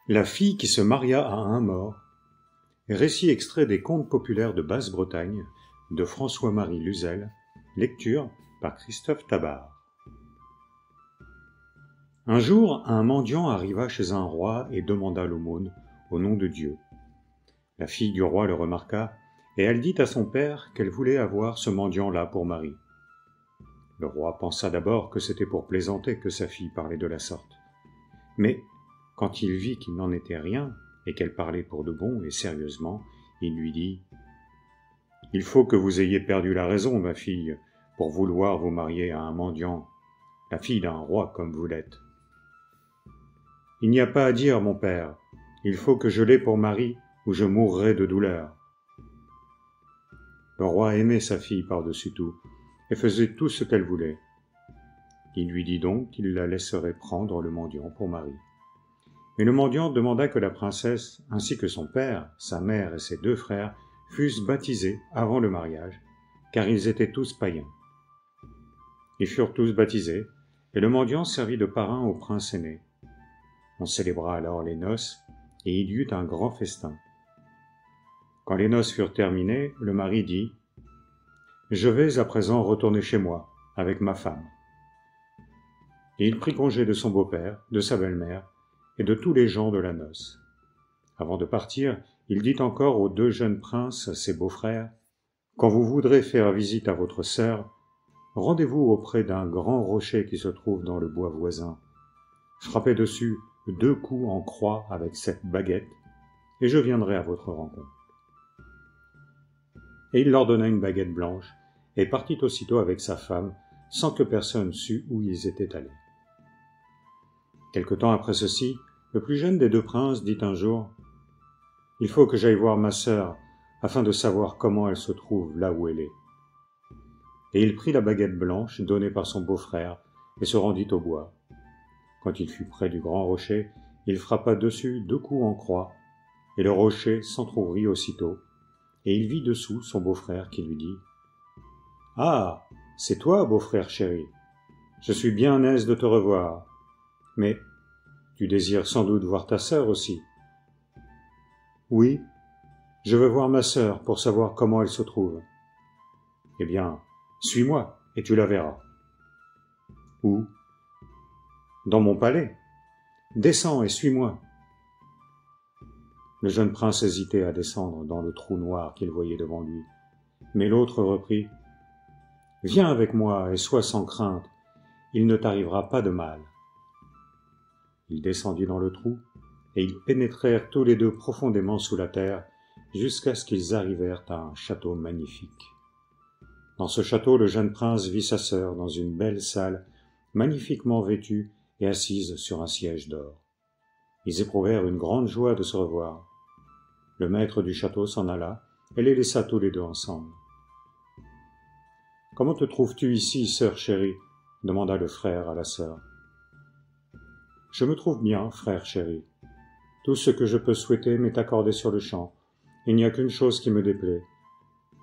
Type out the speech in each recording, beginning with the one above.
La fille qui se maria à un mort. Récit extrait des Contes populaires de Basse-Bretagne de François-Marie Luzel. Lecture par Christophe Tabard. Un jour, un mendiant arriva chez un roi et demanda l'aumône au nom de Dieu. La fille du roi le remarqua, et elle dit à son père qu'elle voulait avoir ce mendiant-là pour mari. Le roi pensa d'abord que c'était pour plaisanter que sa fille parlait de la sorte. Mais, quand il vit qu'il n'en était rien, et qu'elle parlait pour de bon et sérieusement, il lui dit « Il faut que vous ayez perdu la raison, ma fille, pour vouloir vous marier à un mendiant, la fille d'un roi comme vous l'êtes. Il n'y a pas à dire, mon père, il faut que je l'aie pour mari, ou je mourrai de douleur. » Le roi aimait sa fille par-dessus tout, et faisait tout ce qu'elle voulait. Il lui dit donc qu'il la laisserait prendre le mendiant pour mari. Mais le mendiant demanda que la princesse, ainsi que son père, sa mère et ses 2 frères, fussent baptisés avant le mariage, car ils étaient tous païens. Ils furent tous baptisés, et le mendiant servit de parrain au prince aîné. On célébra alors les noces, et il y eut un grand festin. Quand les noces furent terminées, le mari dit « Je vais à présent retourner chez moi, avec ma femme. » Et il prit congé de son beau-père, de sa belle-mère, et de tous les gens de la noce. Avant de partir, il dit encore aux 2 jeunes princes, ses beaux-frères, « Quand vous voudrez faire visite à votre sœur, rendez-vous auprès d'un grand rocher qui se trouve dans le bois voisin. Frappez dessus 2 coups en croix avec cette baguette, et je viendrai à votre rencontre. » Et il leur donna une baguette blanche, et partit aussitôt avec sa femme, sans que personne sût où ils étaient allés. Quelque temps après ceci, le plus jeune des 2 princes dit un jour « Il faut que j'aille voir ma sœur, afin de savoir comment elle se trouve là où elle est. » Et il prit la baguette blanche donnée par son beau-frère, et se rendit au bois. Quand il fut près du grand rocher, il frappa dessus 2 coups en croix, et le rocher s'entr'ouvrit aussitôt, et il vit dessous son beau-frère qui lui dit « Ah, c'est toi, beau-frère chéri. Je suis bien aise de te revoir. Mais tu désires sans doute voir ta sœur aussi. »« Oui, je veux voir ma sœur pour savoir comment elle se trouve. »« Eh bien, suis-moi et tu la verras. »« Où ? » ?»« Dans mon palais. Descends et suis-moi. » Le jeune prince hésitait à descendre dans le trou noir qu'il voyait devant lui. Mais l'autre reprit « Viens avec moi et sois sans crainte, il ne t'arrivera pas de mal. » Il descendit dans le trou, et ils pénétrèrent tous les 2 profondément sous la terre, jusqu'à ce qu'ils arrivèrent à un château magnifique. Dans ce château, le jeune prince vit sa sœur dans une belle salle, magnifiquement vêtue et assise sur un siège d'or. Ils éprouvèrent une grande joie de se revoir. Le maître du château s'en alla, et les laissa tous les 2 ensemble. « Comment te trouves-tu ici, sœur chérie ?» demanda le frère à la sœur. « Je me trouve bien, frère chéri. Tout ce que je peux souhaiter m'est accordé sur le champ. Il n'y a qu'une chose qui me déplaît.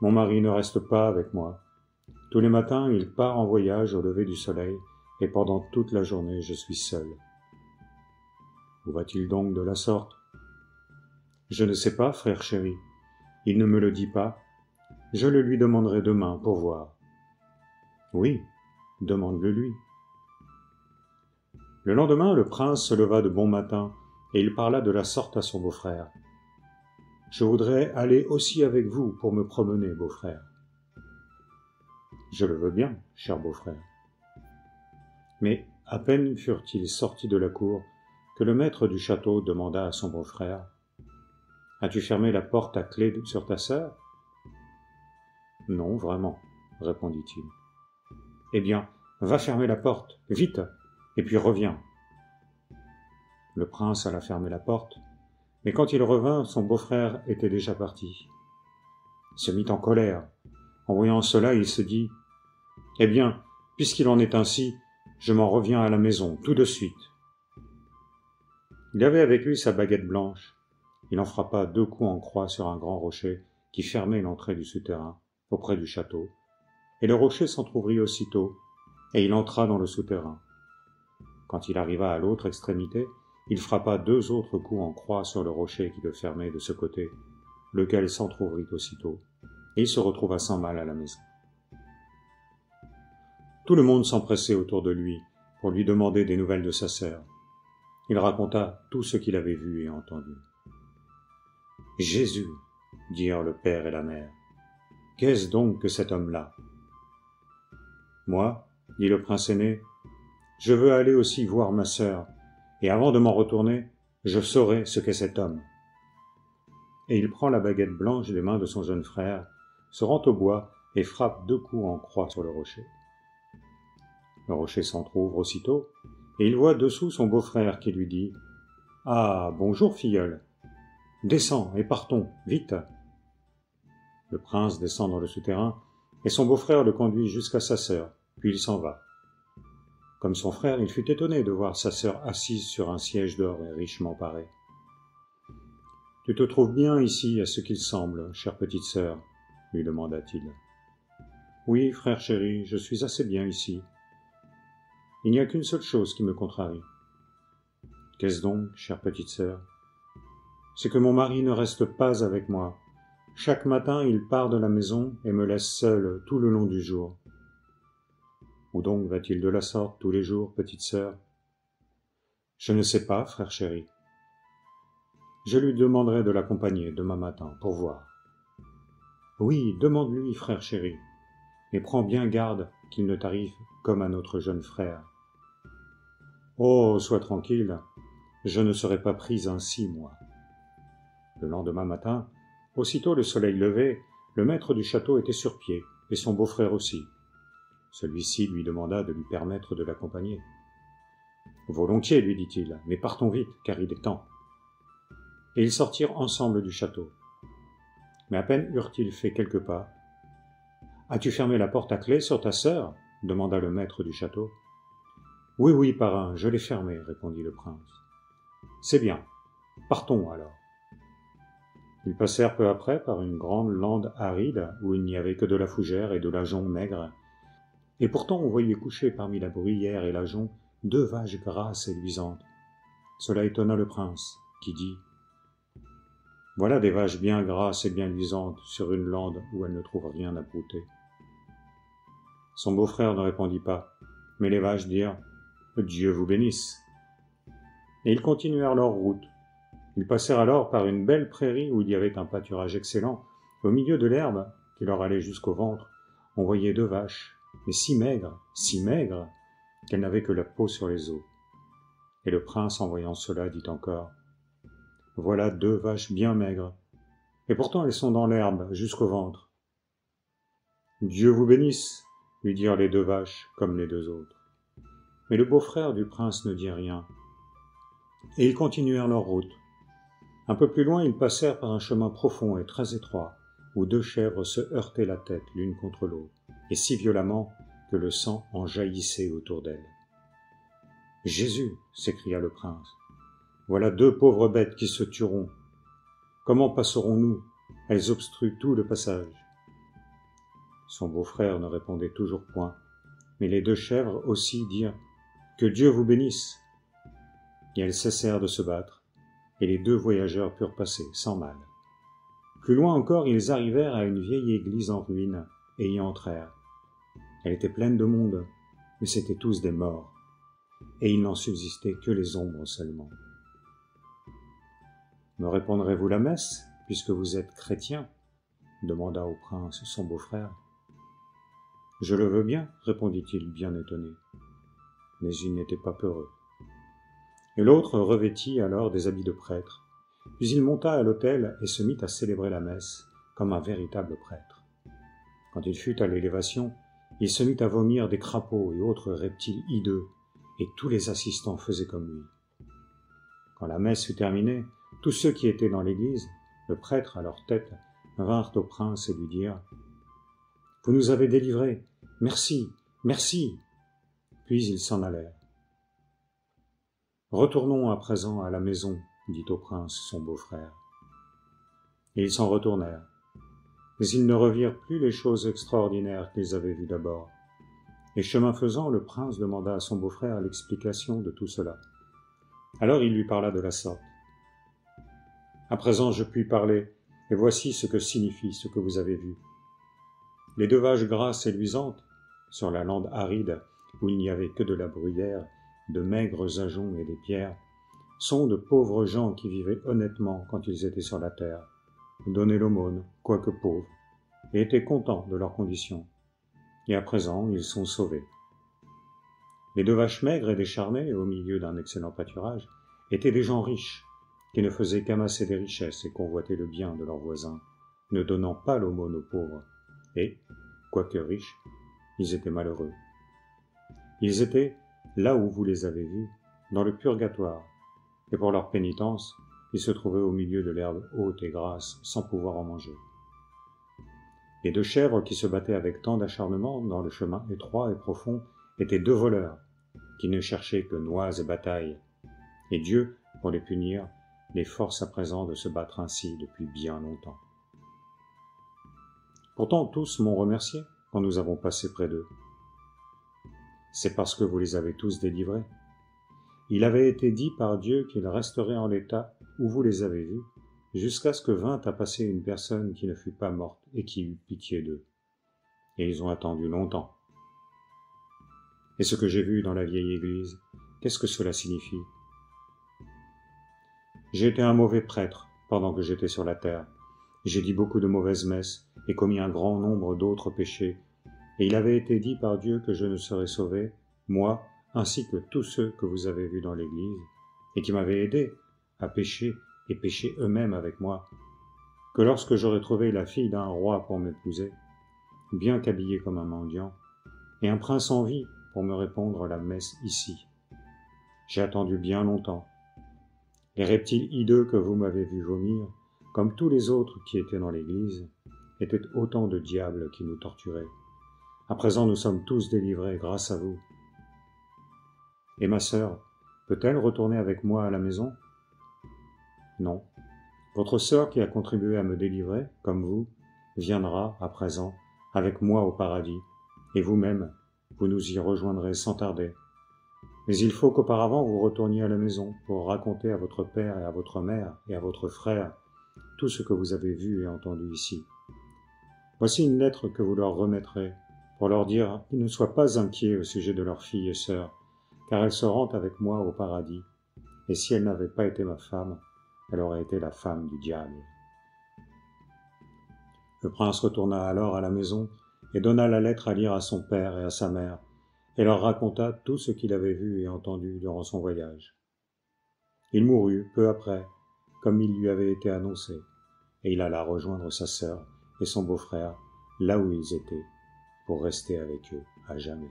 Mon mari ne reste pas avec moi. Tous les matins, il part en voyage au lever du soleil, et pendant toute la journée, je suis seul. Où va-t-il donc de la sorte ? Je ne sais pas, frère chéri. Il ne me le dit pas. Je le lui demanderai demain pour voir. » Oui, demande-le lui. Le lendemain, le prince se leva de bon matin, et il parla de la sorte à son beau-frère. « Je voudrais aller aussi avec vous pour me promener, beau-frère. »« Je le veux bien, cher beau-frère. » Mais à peine furent-ils sortis de la cour que le maître du château demanda à son beau-frère « As-tu fermé la porte à clé sur ta sœur ?»« Non, vraiment, répondit-il. »« Eh bien, va fermer la porte, vite, et puis reviens. » Le prince alla fermer la porte, mais quand il revint, son beau-frère était déjà parti. Il se mit en colère. En voyant cela, il se dit « Eh bien, puisqu'il en est ainsi, je m'en reviens à la maison, tout de suite. » Il avait avec lui sa baguette blanche. Il en frappa 2 coups en croix sur un grand rocher qui fermait l'entrée du souterrain, auprès du château, et le rocher s'entr'ouvrit aussitôt, et il entra dans le souterrain. Quand il arriva à l'autre extrémité, il frappa 2 autres coups en croix sur le rocher qui le fermait de ce côté, lequel s'entr'ouvrit aussitôt, et il se retrouva sans mal à la maison. Tout le monde s'empressait autour de lui pour lui demander des nouvelles de sa sœur. Il raconta tout ce qu'il avait vu et entendu. « Jésus !» dirent le père et la mère. « Qu'est-ce donc que cet homme-là » ?« Moi, » dit le prince aîné, « je veux aller aussi voir ma sœur, et avant de m'en retourner, je saurai ce qu'est cet homme. » Et il prend la baguette blanche des mains de son jeune frère, se rend au bois et frappe 2 coups en croix sur le rocher. Le rocher s'entr'ouvre aussitôt, et il voit dessous son beau-frère qui lui dit « Ah, bonjour filleul, descends et partons, vite !» Le prince descend dans le souterrain, et son beau-frère le conduit jusqu'à sa sœur, puis il s'en va. Comme son frère, il fut étonné de voir sa sœur assise sur un siège d'or et richement paré. « Tu te trouves bien ici, à ce qu'il semble, chère petite sœur ?» lui demanda-t-il. « Oui, frère chéri, je suis assez bien ici. Il n'y a qu'une seule chose qui me contrarie. »« Qu'est-ce donc, chère petite sœur ?»« C'est que mon mari ne reste pas avec moi. Chaque matin, il part de la maison et me laisse seule tout le long du jour. »« Où donc va-t-il de la sorte tous les jours, petite sœur ?»« Je ne sais pas, frère chéri. Je lui demanderai de l'accompagner demain matin pour voir. »« Oui, demande-lui, frère chéri, mais prends bien garde qu'il ne t'arrive comme à notre jeune frère. »« Oh, sois tranquille, je ne serai pas prise ainsi, moi. » Le lendemain matin, aussitôt le soleil levé, le maître du château était sur pied, et son beau-frère aussi. Celui-ci lui demanda de lui permettre de l'accompagner. « Volontiers, lui dit-il, mais partons vite, car il est temps. » Et ils sortirent ensemble du château. Mais à peine eurent-ils fait quelques pas. « As-tu fermé la porte à clé sur ta sœur ?» demanda le maître du château. « Oui, oui, parrain, je l'ai fermée, répondit le prince. « C'est bien, partons alors. » Ils passèrent peu après par une grande lande aride où il n'y avait que de la fougère et de la jonc maigre, et pourtant on voyait coucher parmi la bruyère et la jonc 2 vaches grasses et luisantes. Cela étonna le prince, qui dit « Voilà des vaches bien grasses et bien luisantes sur une lande où elles ne trouvent rien à brouter. » Son beau-frère ne répondit pas, mais les vaches dirent « Dieu vous bénisse !» Et ils continuèrent leur route. Ils passèrent alors par une belle prairie où il y avait un pâturage excellent. Au milieu de l'herbe, qui leur allait jusqu'au ventre, on voyait 2 vaches, mais si maigres, qu'elles n'avaient que la peau sur les os. Et le prince, en voyant cela, dit encore « Voilà 2 vaches bien maigres, et pourtant elles sont dans l'herbe jusqu'au ventre. »« Dieu vous bénisse !» lui dirent les 2 vaches, comme les 2 autres. Mais le beau-frère du prince ne dit rien, et ils continuèrent leur route. Un peu plus loin, ils passèrent par un chemin profond et très étroit, où 2 chèvres se heurtaient la tête l'une contre l'autre, et si violemment que le sang en jaillissait autour d'elles. « Jésus !» s'écria le prince. « Voilà 2 pauvres bêtes qui se tueront. Comment passerons-nous? Elles obstruent tout le passage. » Son beau-frère ne répondait toujours point, mais les 2 chèvres aussi dirent « Que Dieu vous bénisse !» Et elles cessèrent de se battre, et les 2 voyageurs purent passer sans mal. Plus loin encore, ils arrivèrent à une vieille église en ruine, et y entrèrent. Elle était pleine de monde, mais c'étaient tous des morts, et il n'en subsistait que les ombres seulement. « Me répondrez-vous la messe, puisque vous êtes chrétien ?» demanda au prince son beau-frère. « Je le veux bien, » répondit-il bien étonné. Mais il n'était pas peureux. Et l'autre revêtit alors des habits de prêtre, puis il monta à l'autel et se mit à célébrer la messe comme un véritable prêtre. Quand il fut à l'élévation, il se mit à vomir des crapauds et autres reptiles hideux, et tous les assistants faisaient comme lui. Quand la messe fut terminée, tous ceux qui étaient dans l'église, le prêtre à leur tête, vinrent au prince et lui dirent « Vous nous avez délivrés, merci, merci !» Puis ils s'en allèrent. « Retournons à présent à la maison, » dit au prince son beau-frère. Et ils s'en retournèrent. Mais ils ne revirent plus les choses extraordinaires qu'ils avaient vues d'abord. Et chemin faisant, le prince demanda à son beau-frère l'explication de tout cela. Alors il lui parla de la sorte. « À présent je puis parler, et voici ce que signifie ce que vous avez vu. Les deux vaches grasses et luisantes, sur la lande aride où il n'y avait que de la bruyère, de maigres ajoncs et des pierres, sont de pauvres gens qui vivaient honnêtement quand ils étaient sur la terre, donnaient l'aumône, quoique pauvres, et étaient contents de leur condition. Et à présent, ils sont sauvés. Les deux vaches maigres et décharnées, au milieu d'un excellent pâturage, étaient des gens riches, qui ne faisaient qu'amasser des richesses et convoiter le bien de leurs voisins, ne donnant pas l'aumône aux pauvres, et, quoique riches, ils étaient malheureux. Ils étaient, là où vous les avez vus, dans le purgatoire, et pour leur pénitence, ils se trouvaient au milieu de l'herbe haute et grasse, sans pouvoir en manger. Les deux chèvres qui se battaient avec tant d'acharnement dans le chemin étroit et profond étaient deux voleurs, qui ne cherchaient que noise et bataille, et Dieu, pour les punir, les force à présent de se battre ainsi depuis bien longtemps. Pourtant tous m'ont remercié quand nous avons passé près d'eux. C'est parce que vous les avez tous délivrés. Il avait été dit par Dieu qu'ils resteraient en l'état où vous les avez vus, jusqu'à ce que vînt à passer une personne qui ne fût pas morte et qui eût pitié d'eux. Et ils ont attendu longtemps. Et ce que j'ai vu dans la vieille église, qu'est-ce que cela signifie? J'ai été un mauvais prêtre pendant que j'étais sur la terre. J'ai dit beaucoup de mauvaises messes et commis un grand nombre d'autres péchés. Et il avait été dit par Dieu que je ne serais sauvé, moi, ainsi que tous ceux que vous avez vus dans l'église, et qui m'avaient aidé à pécher et pécher eux-mêmes avec moi, que lorsque j'aurais trouvé la fille d'un roi pour m'épouser, bien qu'habillée comme un mendiant, et un prince en vie pour me répondre la messe ici. J'ai attendu bien longtemps. Les reptiles hideux que vous m'avez vu vomir, comme tous les autres qui étaient dans l'église, étaient autant de diables qui nous torturaient. À présent, nous sommes tous délivrés grâce à vous. Et ma sœur, peut-elle retourner avec moi à la maison? Non. Votre sœur qui a contribué à me délivrer, comme vous, viendra, à présent, avec moi au paradis, et vous-même, vous nous y rejoindrez sans tarder. Mais il faut qu'auparavant vous retourniez à la maison pour raconter à votre père et à votre mère et à votre frère tout ce que vous avez vu et entendu ici. Voici une lettre que vous leur remettrez pour leur dire qu'ils ne soient pas inquiets au sujet de leur fille et sœur, car elle se rend avec moi au paradis, et si elle n'avait pas été ma femme, elle aurait été la femme du diable. Le prince retourna alors à la maison et donna la lettre à lire à son père et à sa mère, et leur raconta tout ce qu'il avait vu et entendu durant son voyage. Il mourut peu après, comme il lui avait été annoncé, et il alla rejoindre sa sœur et son beau-frère là où ils étaient, pour rester avec eux à jamais.